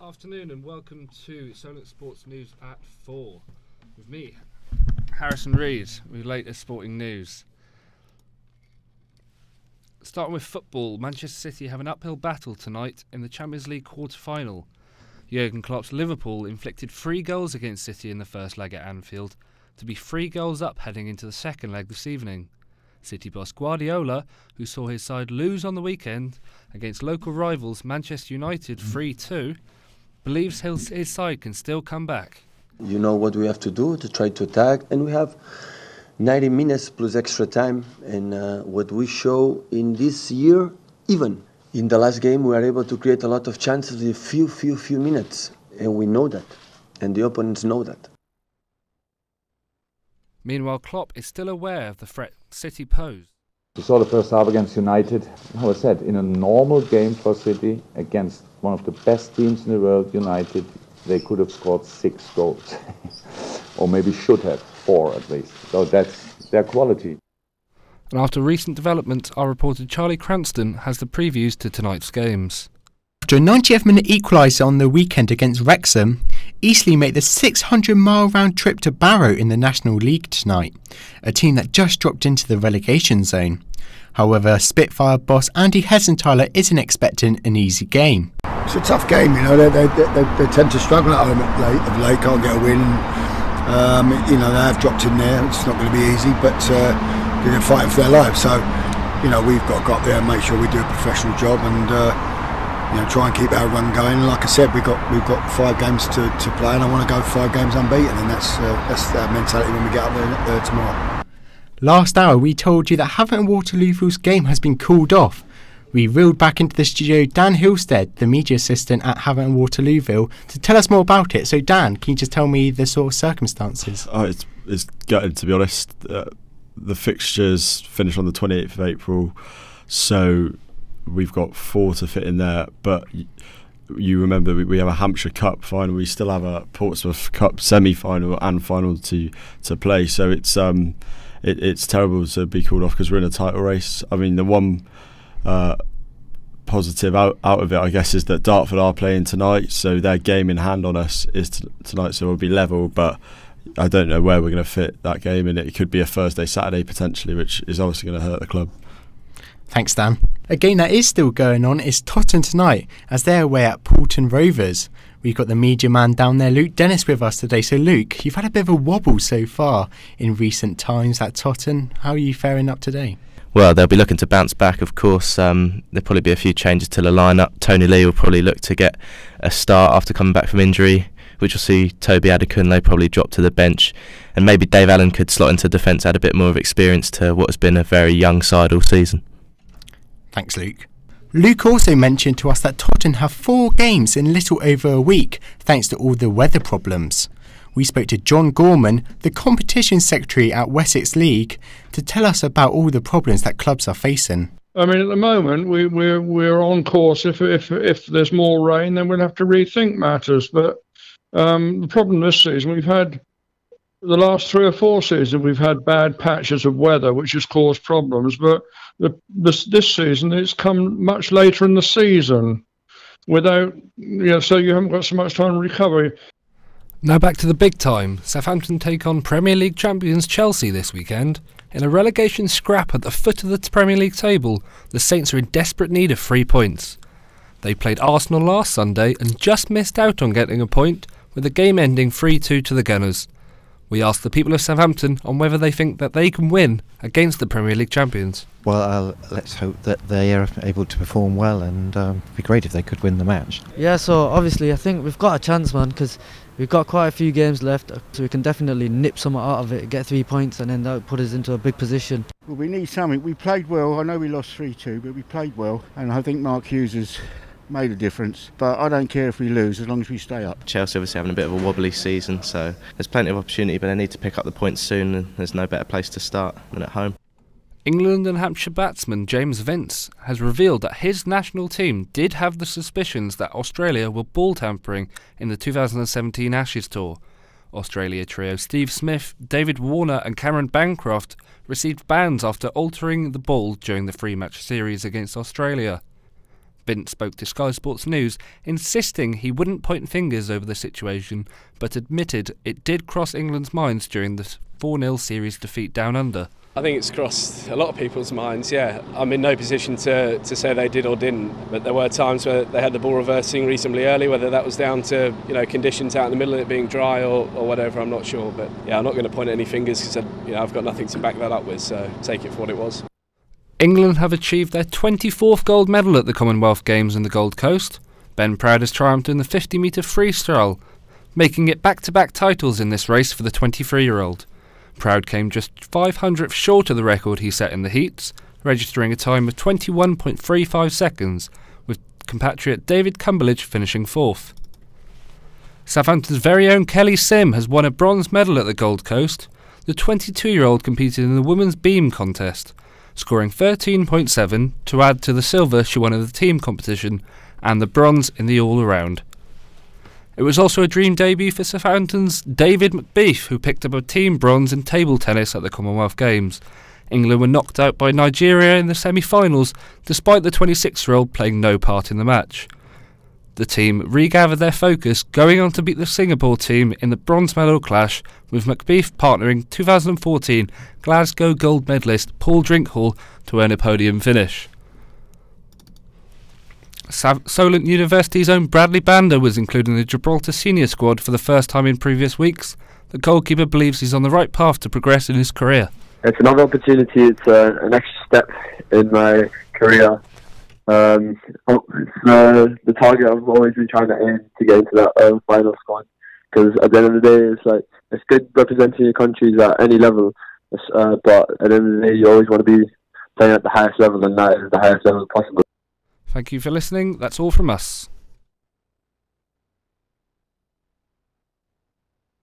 Afternoon and welcome to Solent Sports News at 4 with me, Harrison Reid, with latest sporting news. Starting with football, Manchester City have an uphill battle tonight in the Champions League quarter-final. Jurgen Klopp's Liverpool inflicted 3 goals against City in the first leg at Anfield, to be 3 goals up heading into the second leg this evening. City boss Guardiola, who saw his side lose on the weekend against local rivals Manchester United 3-2, believes his side can still come back. You know what we have to do to try to attack, and we have 90 minutes plus extra time, and what we show in this year, even in the last game, we are able to create a lot of chances in few minutes, and we know that, and the opponents know that. Meanwhile, Klopp is still aware of the threat City pose. We saw the first half against United. How I said, in a normal game for City against one of the best teams in the world, United, they could have scored 6 goals. Or maybe should have 4 at least. So that's their quality. And after recent developments, our reporter Charlie Cranston has the previews to tonight's games. After a 90th minute equaliser on the weekend against Wrexham, Eastleigh make the 600-mile round trip to Barrow in the National League tonight, a team that just dropped into the relegation zone. However, Spitfire boss Andy Hessenthaler isn't expecting an easy game. It's a tough game, you know. They tend to struggle at home of late, can't get a win. You know, they have dropped in there. It's not going to be easy, but they're fighting for their lives. So, you know, we've got to go up there and make sure we do a professional job and you know, try and keep our run going. And like I said, we've got 5 games to play, and I want to go 5 games unbeaten, and that's our mentality when we get up there tomorrow. Last hour, we told you that Havant and Waterlooville's game has been called off. We reeled back into the studio Dan Hilstead, the media assistant at Havant and Waterlooville, to tell us more about it. So Dan, can you just tell me the sort of circumstances? Oh, it's gutted, to be honest. The fixtures finish on the 28th of April, so we've got 4 to fit in there. But you remember we have a Hampshire Cup final, we still have a Portsmouth Cup semi-final and final to play. So it's terrible to be called off because we're in a title race. I mean, the one positive out of it, I guess, is that Dartford are playing tonight, so their game in hand on us is tonight, so we'll be level. But I don't know where we're going to fit that game, and it could be a Thursday, Saturday potentially, which is obviously going to hurt the club. Thanks, Dan. A game that is still going on is Totton tonight, as they're away at Poulton Rovers. We've got the media man down there, Luke Dennis, with us today. So, Luke, you've had a bit of a wobble so far in recent times at Totton. How are you faring up today? Well, they'll be looking to bounce back, of course. There'll probably be a few changes to the lineup. Tony Lee will probably look to get a start after coming back from injury, which will see Toby Adekunle probably drop to the bench. And maybe Dave Allen could slot into defence, add a bit more of experience to what has been a very young side all season. Thanks, Luke. Luke also mentioned to us that Totton have 4 games in little over a week, thanks to all the weather problems. We spoke to John Gorman, the competition secretary at Wessex League, to tell us about all the problems that clubs are facing. I mean, at the moment, we're on course. If there's more rain, then we'll have to rethink matters. But the problem this season, we've had the last 3 or 4 seasons, we've had bad patches of weather, which has caused problems. But this season, it's come much later in the season, without, you know, so you haven't got so much time to recover. Now back to the big time. Southampton take on Premier League champions Chelsea this weekend. In a relegation scrap at the foot of the Premier League table, the Saints are in desperate need of 3 points. They played Arsenal last Sunday and just missed out on getting a point, with the game ending 3-2 to the Gunners. We asked the people of Southampton on whether they think that they can win against the Premier League champions. Well, let's hope that they are able to perform well, and it'd be great if they could win the match. Yeah, so obviously I think we've got a chance, man, because we've got quite a few games left, so we can definitely nip some out of it, get 3 points, and then that would put us into a big position. Well, we need something. We played well. I know we lost 3-2, but we played well, and I think Mark Hughes has made a difference. But I don't care if we lose as long as we stay up. Chelsea obviously having a bit of a wobbly season, so there's plenty of opportunity, but they need to pick up the points soon, and there's no better place to start than at home. England and Hampshire batsman James Vince has revealed that his national team did have the suspicions that Australia were ball tampering in the 2017 Ashes tour. Australia trio Steve Smith, David Warner and Cameron Bancroft received bans after altering the ball during the 3-match series against Australia. Bint spoke to Sky Sports News, insisting he wouldn't point fingers over the situation, but admitted it did cross England's minds during the 4-0 series defeat down under. I think it's crossed a lot of people's minds, yeah. I'm in no position to say they did or didn't, but there were times where they had the ball reversing reasonably early, whether that was down to conditions out in the middle of it being dry or whatever, I'm not sure. But yeah, I'm not going to point any fingers because I've got nothing to back that up with, so take it for what it was. England have achieved their 24th gold medal at the Commonwealth Games in the Gold Coast. Ben Proud has triumphed in the 50-metre freestyle, making it back-to-back titles in this race for the 23-year-old. Proud came just 500th short of the record he set in the heats, registering a time of 21.35 seconds, with compatriot David Cumberledge finishing 4th. Southampton's very own Kelly Sim has won a bronze medal at the Gold Coast. The 22-year-old competed in the women's beam contest, scoring 13.7 to add to the silver she won in the team competition and the bronze in the all-around. It was also a dream debut for Southampton's David McBeef, who picked up a team bronze in table tennis at the Commonwealth Games. England were knocked out by Nigeria in the semi-finals, despite the 26-year-old playing no part in the match. The team regathered their focus, going on to beat the Singapore team in the bronze medal clash, with McBeef partnering 2014 Glasgow gold medalist Paul Drinkhall to earn a podium finish. Solent University's own Bradley Bander was included in the Gibraltar senior squad for the first time in previous weeks. The goalkeeper believes he's on the right path to progress in his career. It's another opportunity, it's an extra step in my career. It's the target I've always been trying to aim to get into that final squad, because at the end of the day it's good representing your countries at any level, but at the end of the day you always want to be playing at the highest level, and that is the highest level possible. Thank you for listening. That's all from us.